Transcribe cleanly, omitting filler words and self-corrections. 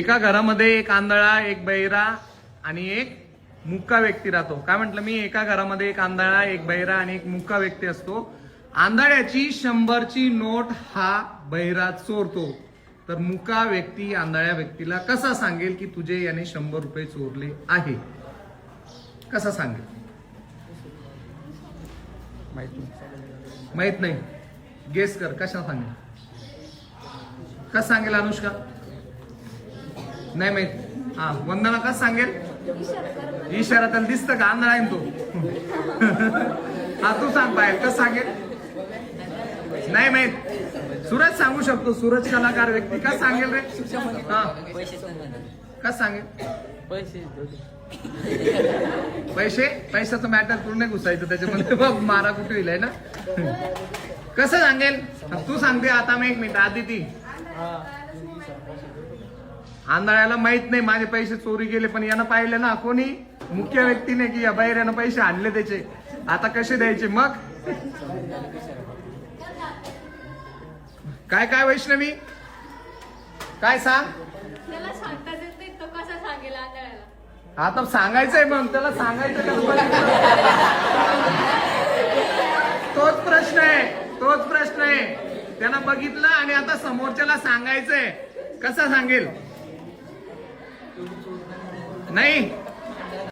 एका घरामध्ये एक आंधळा, एक बहिरा आणि एक मुक्का व्यक्ती राहतो. काय म्हटलं मी? एका घरामध्ये एक आंधळा, एक बहिरा आणि एक मुक्का व्यक्ती असतो. आंधळ्याची 100ची नोट हा बहिरा चोरतो, तर मुका व्यक्ती आंधळ्या व्यक्तीला कसा सांगेल की तुझे याने 100 रुपये चोरले आहे? कसा सांगेल? माहित नाही. गेस कर, कशा सांगेल? कसं सांगेल अनुष्का? नाही माहित. हा, वंदना कसं सांगेल? इशारा. त्याला दिसतं का? आंधळा आहे तो. हा, तू सांग पाहिजे कसं सांगेल? नाही माहित. सूरज सांगू शकतो. सूरज कलाकार व्यक्ती कसं सांगेल रे? हा, कसं सांगेल? पैशाचं मॅटर पूर्ण घुसायचं त्याच्यामध्ये. बघ मारा कुठे होईल आहे ना. कसं सांगेल? तू सांगते आता. मी 1 मिनिट आदिती. आंधळ्याला माहित नाही माझे पैसे चोरी गेले, पण यानं पाहिलं ना कोणी मुख्य व्यक्तीने की या बाहेरनं पैसे आणले त्याचे, आता कसे द्यायचे मग? काय काय वैष्णवी काय सांग? त्याला सांगता येत नाही, तो कसा सांगेल आंधळ्याला? आता सांगायचंय मग त्याला सांगायचं तोच प्रश्न आहे. तोच प्रश्न आहे. त्यानं बघितलं आणि आता समोरच्याला सांगायचंय. कसा सांगेल? नाही